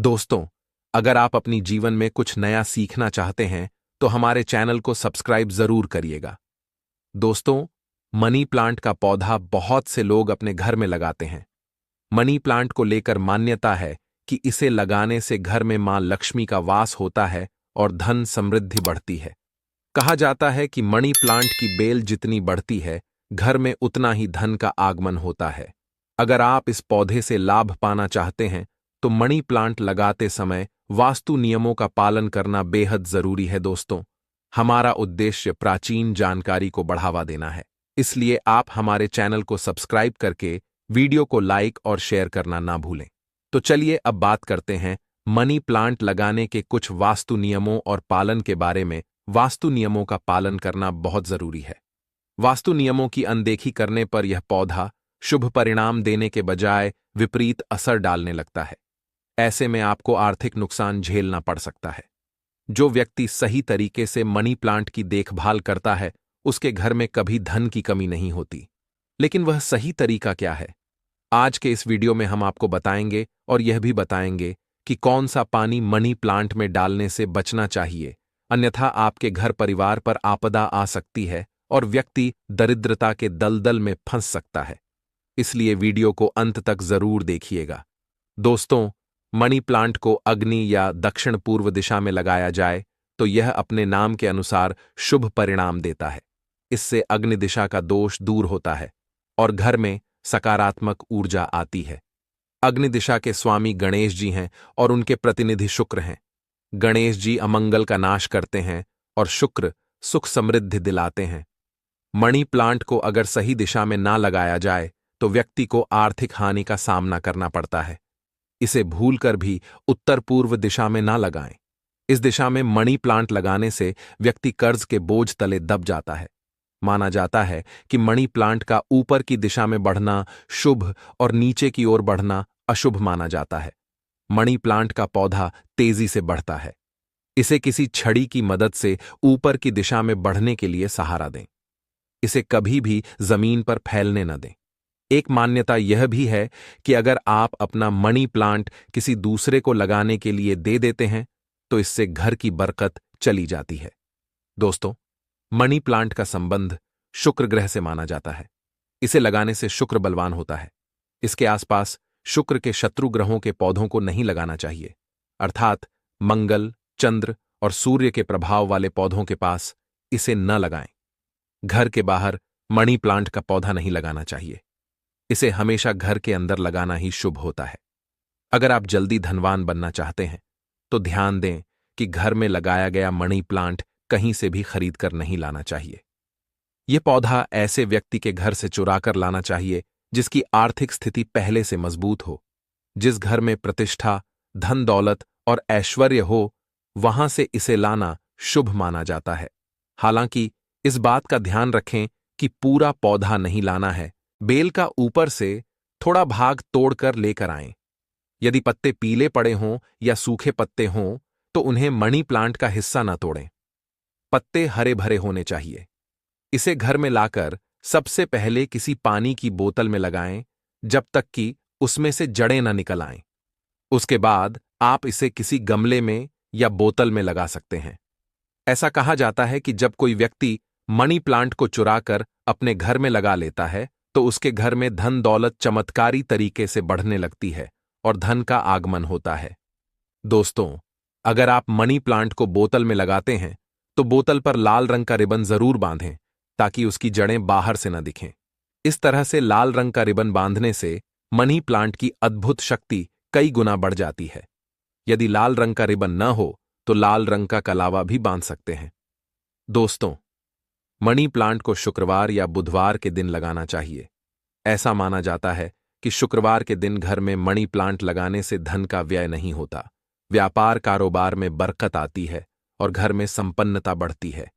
दोस्तों, अगर आप अपनी जीवन में कुछ नया सीखना चाहते हैं तो हमारे चैनल को सब्सक्राइब जरूर करिएगा। दोस्तों, मनी प्लांट का पौधा बहुत से लोग अपने घर में लगाते हैं। मनी प्लांट को लेकर मान्यता है कि इसे लगाने से घर में मां लक्ष्मी का वास होता है और धन समृद्धि बढ़ती है। कहा जाता है कि मनी प्लांट की बेल जितनी बढ़ती है, घर में उतना ही धन का आगमन होता है। अगर आप इस पौधे से लाभ पाना चाहते हैं तो मनी प्लांट लगाते समय वास्तु नियमों का पालन करना बेहद जरूरी है। दोस्तों, हमारा उद्देश्य प्राचीन जानकारी को बढ़ावा देना है, इसलिए आप हमारे चैनल को सब्सक्राइब करके वीडियो को लाइक और शेयर करना ना भूलें। तो चलिए अब बात करते हैं मनी प्लांट लगाने के कुछ वास्तु नियमों और पालन के बारे में। वास्तु नियमों का पालन करना बहुत जरूरी है। वास्तु नियमों की अनदेखी करने पर यह पौधा शुभ परिणाम देने के बजाय विपरीत असर डालने लगता है। ऐसे में आपको आर्थिक नुकसान झेलना पड़ सकता है। जो व्यक्ति सही तरीके से मनी प्लांट की देखभाल करता है, उसके घर में कभी धन की कमी नहीं होती। लेकिन वह सही तरीका क्या है? आज के इस वीडियो में हम आपको बताएंगे और यह भी बताएंगे कि कौन सा पानी मनी प्लांट में डालने से बचना चाहिए, अन्यथा आपके घर परिवार पर आपदा आ सकती है और व्यक्ति दरिद्रता के दलदल में फंस सकता है। इसलिए वीडियो को अंत तक जरूर देखिएगा। दोस्तों, मनी प्लांट को अग्नि या दक्षिण पूर्व दिशा में लगाया जाए तो यह अपने नाम के अनुसार शुभ परिणाम देता है। इससे अग्नि दिशा का दोष दूर होता है और घर में सकारात्मक ऊर्जा आती है। अग्नि दिशा के स्वामी गणेश जी हैं और उनके प्रतिनिधि शुक्र हैं। गणेश जी अमंगल का नाश करते हैं और शुक्र सुख समृद्धि दिलाते हैं। मनी प्लांट को अगर सही दिशा में ना लगाया जाए तो व्यक्ति को आर्थिक हानि का सामना करना पड़ता है। इसे भूलकर भी उत्तर पूर्व दिशा में ना लगाएं। इस दिशा में मनी प्लांट लगाने से व्यक्ति कर्ज के बोझ तले दब जाता है। माना जाता है कि मनी प्लांट का ऊपर की दिशा में बढ़ना शुभ और नीचे की ओर बढ़ना अशुभ माना जाता है। मनी प्लांट का पौधा तेजी से बढ़ता है। इसे किसी छड़ी की मदद से ऊपर की दिशा में बढ़ने के लिए सहारा दें। इसे कभी भी जमीन पर फैलने न दें। एक मान्यता यह भी है कि अगर आप अपना मनी प्लांट किसी दूसरे को लगाने के लिए दे देते हैं तो इससे घर की बरकत चली जाती है। दोस्तों, मनी प्लांट का संबंध शुक्र ग्रह से माना जाता है। इसे लगाने से शुक्र बलवान होता है। इसके आसपास शुक्र के शत्रु ग्रहों के पौधों को नहीं लगाना चाहिए, अर्थात मंगल, चंद्र और सूर्य के प्रभाव वाले पौधों के पास इसे न लगाएं। घर के बाहर मनी प्लांट का पौधा नहीं लगाना चाहिए। इसे हमेशा घर के अंदर लगाना ही शुभ होता है। अगर आप जल्दी धनवान बनना चाहते हैं तो ध्यान दें कि घर में लगाया गया मनी प्लांट कहीं से भी खरीद कर नहीं लाना चाहिए। यह पौधा ऐसे व्यक्ति के घर से चुराकर लाना चाहिए जिसकी आर्थिक स्थिति पहले से मजबूत हो। जिस घर में प्रतिष्ठा, धन दौलत और ऐश्वर्य हो, वहां से इसे लाना शुभ माना जाता है। हालांकि इस बात का ध्यान रखें कि पूरा पौधा नहीं लाना है। बेल का ऊपर से थोड़ा भाग तोड़कर लेकर आएं। यदि पत्ते पीले पड़े हों या सूखे पत्ते हों तो उन्हें मनी प्लांट का हिस्सा न तोड़ें। पत्ते हरे भरे होने चाहिए। इसे घर में लाकर सबसे पहले किसी पानी की बोतल में लगाएं जब तक कि उसमें से जड़ें न निकल आएं। उसके बाद आप इसे किसी गमले में या बोतल में लगा सकते हैं। ऐसा कहा जाता है कि जब कोई व्यक्ति मनी प्लांट को चुराकर अपने घर में लगा लेता है तो उसके घर में धन दौलत चमत्कारी तरीके से बढ़ने लगती है और धन का आगमन होता है। दोस्तों, अगर आप मनी प्लांट को बोतल में लगाते हैं तो बोतल पर लाल रंग का रिबन जरूर बांधें ताकि उसकी जड़ें बाहर से न दिखें। इस तरह से लाल रंग का रिबन बांधने से मनी प्लांट की अद्भुत शक्ति कई गुना बढ़ जाती है। यदि लाल रंग का रिबन न हो तो लाल रंग का कलावा भी बांध सकते हैं। दोस्तों, मनी प्लांट को शुक्रवार या बुधवार के दिन लगाना चाहिए। ऐसा माना जाता है कि शुक्रवार के दिन घर में मनी प्लांट लगाने से धन का व्यय नहीं होता, व्यापार कारोबार में बरकत आती है और घर में संपन्नता बढ़ती है।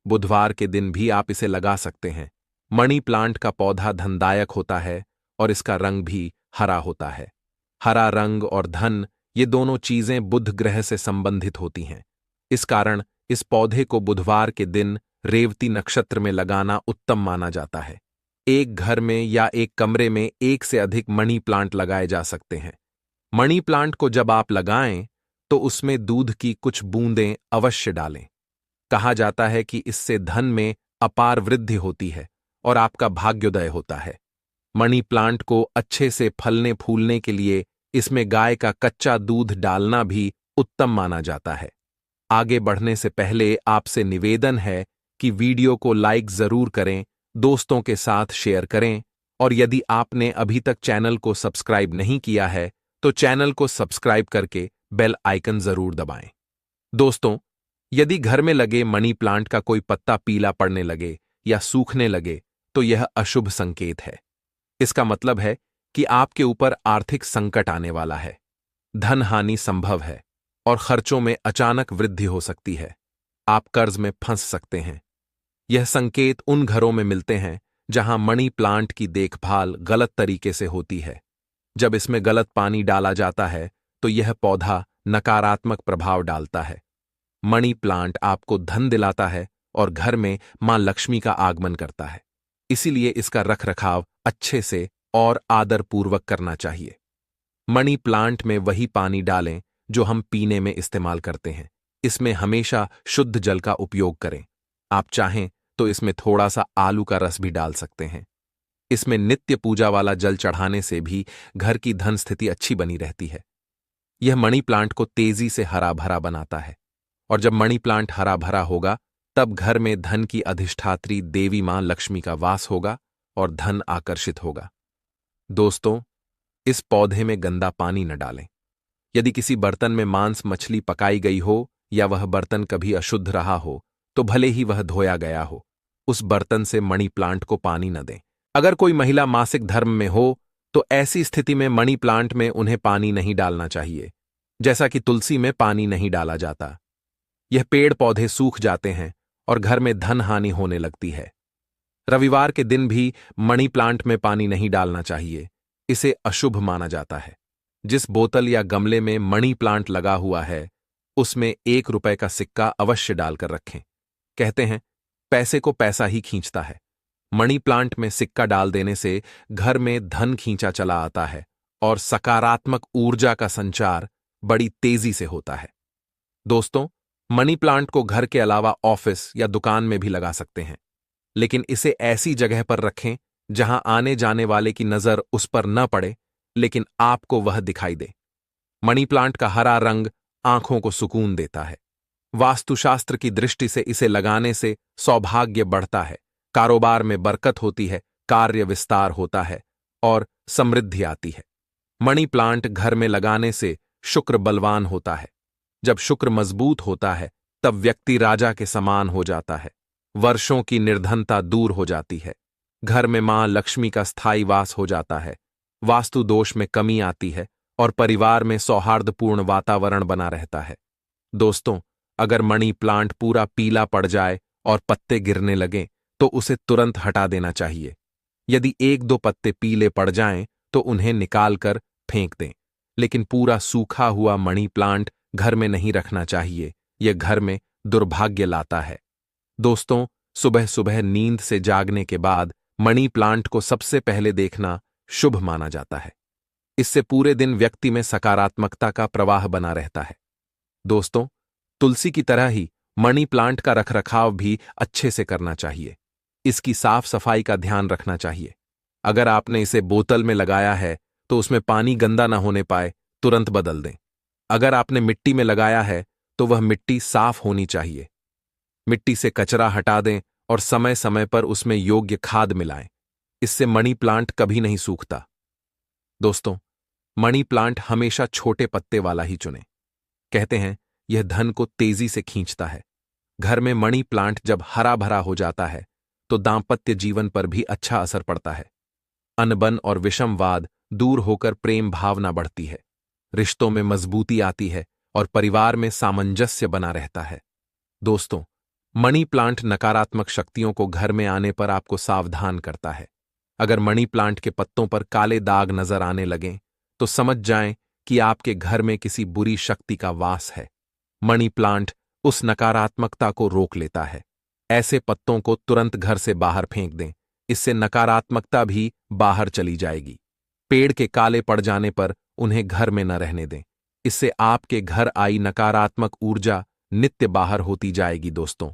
बुधवार के दिन भी आप इसे लगा सकते हैं। मनी प्लांट का पौधा धनदायक होता है और इसका रंग भी हरा होता है। हरा रंग और धन, ये दोनों चीजें बुध ग्रह से संबंधित होती हैं। इस कारण इस पौधे को बुधवार के दिन रेवती नक्षत्र में लगाना उत्तम माना जाता है। एक घर में या एक कमरे में एक से अधिक मनी प्लांट लगाए जा सकते हैं। मनी प्लांट को जब आप लगाएं तो उसमें दूध की कुछ बूंदें अवश्य डालें। कहा जाता है कि इससे धन में अपार वृद्धि होती है और आपका भाग्योदय होता है। मनी प्लांट को अच्छे से फलने फूलने के लिए इसमें गाय का कच्चा दूध डालना भी उत्तम माना जाता है। आगे बढ़ने से पहले आपसे निवेदन है कि वीडियो को लाइक जरूर करें, दोस्तों के साथ शेयर करें और यदि आपने अभी तक चैनल को सब्सक्राइब नहीं किया है तो चैनल को सब्सक्राइब करके बेल आइकन जरूर दबाएं। दोस्तों, यदि घर में लगे मनी प्लांट का कोई पत्ता पीला पड़ने लगे या सूखने लगे तो यह अशुभ संकेत है। इसका मतलब है कि आपके ऊपर आर्थिक संकट आने वाला है, धन हानि संभव है और खर्चों में अचानक वृद्धि हो सकती है। आप कर्ज में फंस सकते हैं। यह संकेत उन घरों में मिलते हैं जहां मनी प्लांट की देखभाल गलत तरीके से होती है। जब इसमें गलत पानी डाला जाता है तो यह पौधा नकारात्मक प्रभाव डालता है। मनी प्लांट आपको धन दिलाता है और घर में मां लक्ष्मी का आगमन करता है। इसीलिए इसका रखरखाव अच्छे से और आदरपूर्वक करना चाहिए। मनी प्लांट में वही पानी डालें जो हम पीने में इस्तेमाल करते हैं। इसमें हमेशा शुद्ध जल का उपयोग करें। आप चाहें तो इसमें थोड़ा सा आलू का रस भी डाल सकते हैं। इसमें नित्य पूजा वाला जल चढ़ाने से भी घर की धन स्थिति अच्छी बनी रहती है। यह मनी प्लांट को तेजी से हरा भरा बनाता है और जब मनी प्लांट हरा भरा होगा तब घर में धन की अधिष्ठात्री देवी मां लक्ष्मी का वास होगा और धन आकर्षित होगा। दोस्तों, इस पौधे में गंदा पानी न डालें। यदि किसी बर्तन में मांस मछली पकाई गई हो या वह बर्तन कभी अशुद्ध रहा हो तो भले ही वह धोया गया हो, उस बर्तन से मनी प्लांट को पानी न दें। अगर कोई महिला मासिक धर्म में हो तो ऐसी स्थिति में मनी प्लांट में उन्हें पानी नहीं डालना चाहिए, जैसा कि तुलसी में पानी नहीं डाला जाता। यह पेड़ पौधे सूख जाते हैं और घर में धन हानि होने लगती है। रविवार के दिन भी मनी प्लांट में पानी नहीं डालना चाहिए, इसे अशुभ माना जाता है। जिस बोतल या गमले में मनी प्लांट लगा हुआ है उसमें 1 रुपए का सिक्का अवश्य डालकर रखें। कहते हैं पैसे को पैसा ही खींचता है। मनी प्लांट में सिक्का डाल देने से घर में धन खींचा चला आता है और सकारात्मक ऊर्जा का संचार बड़ी तेजी से होता है। दोस्तों, मनी प्लांट को घर के अलावा ऑफिस या दुकान में भी लगा सकते हैं, लेकिन इसे ऐसी जगह पर रखें जहां आने जाने वाले की नजर उस पर न पड़े लेकिन आपको वह दिखाई दे। मनी प्लांट का हरा रंग आंखों को सुकून देता है। वास्तुशास्त्र की दृष्टि से इसे लगाने से सौभाग्य बढ़ता है, कारोबार में बरकत होती है, कार्य विस्तार होता है और समृद्धि आती है। मनी प्लांट घर में लगाने से शुक्र बलवान होता है। जब शुक्र मजबूत होता है तब व्यक्ति राजा के समान हो जाता है। वर्षों की निर्धनता दूर हो जाती है। घर में मां लक्ष्मी का स्थायी वास हो जाता है। वास्तु दोष में कमी आती है और परिवार में सौहार्दपूर्ण वातावरण बना रहता है। दोस्तों, अगर मनी प्लांट पूरा पीला पड़ जाए और पत्ते गिरने लगें तो उसे तुरंत हटा देना चाहिए। यदि 1-2 पत्ते पीले पड़ जाएं तो उन्हें निकाल कर फेंक दें, लेकिन पूरा सूखा हुआ मनी प्लांट घर में नहीं रखना चाहिए। यह घर में दुर्भाग्य लाता है। दोस्तों, सुबह सुबह नींद से जागने के बाद मनी प्लांट को सबसे पहले देखना शुभ माना जाता है। इससे पूरे दिन व्यक्ति में सकारात्मकता का प्रवाह बना रहता है। दोस्तों, तुलसी की तरह ही मनी प्लांट का रखरखाव भी अच्छे से करना चाहिए। इसकी साफ सफाई का ध्यान रखना चाहिए। अगर आपने इसे बोतल में लगाया है तो उसमें पानी गंदा न होने पाए तुरंत बदल दें। अगर आपने मिट्टी में लगाया है तो वह मिट्टी साफ होनी चाहिए। मिट्टी से कचरा हटा दें और समय समय पर उसमें योग्य खाद मिलाएं। इससे मनी प्लांट कभी नहीं सूखता। दोस्तों, मनी प्लांट हमेशा छोटे पत्ते वाला ही चुनें। कहते हैं यह धन को तेजी से खींचता है। घर में मनी प्लांट जब हरा भरा हो जाता है तो दांपत्य जीवन पर भी अच्छा असर पड़ता है। अनबन और विषमवाद दूर होकर प्रेम भावना बढ़ती है। रिश्तों में मजबूती आती है और परिवार में सामंजस्य बना रहता है। दोस्तों, मनी प्लांट नकारात्मक शक्तियों को घर में आने पर आपको सावधान करता है। अगर मनी प्लांट के पत्तों पर काले दाग नजर आने लगें तो समझ जाएं कि आपके घर में किसी बुरी शक्ति का वास है। मनी प्लांट उस नकारात्मकता को रोक लेता है। ऐसे पत्तों को तुरंत घर से बाहर फेंक दें, इससे नकारात्मकता भी बाहर चली जाएगी। पेड़ के काले पड़ जाने पर उन्हें घर में न रहने दें। इससे आपके घर आई नकारात्मक ऊर्जा नित्य बाहर होती जाएगी। दोस्तों,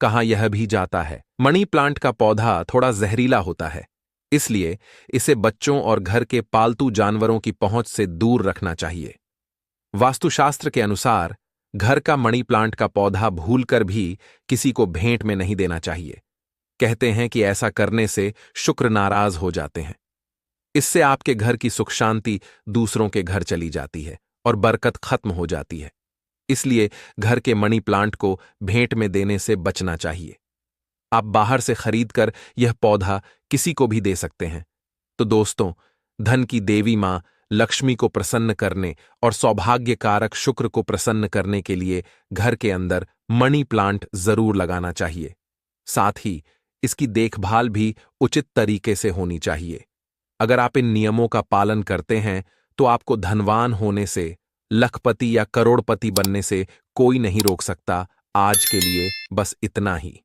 कहाँ यह भी जाता है, मनी प्लांट का पौधा थोड़ा जहरीला होता है, इसलिए इसे बच्चों और घर के पालतू जानवरों की पहुंच से दूर रखना चाहिए। वास्तुशास्त्र के अनुसार घर का मनी प्लांट का पौधा भूलकर भी किसी को भेंट में नहीं देना चाहिए। कहते हैं कि ऐसा करने से शुक्र नाराज हो जाते हैं। इससे आपके घर की सुख शांति दूसरों के घर चली जाती है और बरकत खत्म हो जाती है। इसलिए घर के मनी प्लांट को भेंट में देने से बचना चाहिए। आप बाहर से खरीदकर यह पौधा किसी को भी दे सकते हैं। तो दोस्तों, धन की देवी मां लक्ष्मी को प्रसन्न करने और सौभाग्य कारक शुक्र को प्रसन्न करने के लिए घर के अंदर मनी प्लांट जरूर लगाना चाहिए। साथ ही इसकी देखभाल भी उचित तरीके से होनी चाहिए। अगर आप इन नियमों का पालन करते हैं तो आपको धनवान होने से, लखपति या करोड़पति बनने से कोई नहीं रोक सकता। आज के लिए बस इतना ही।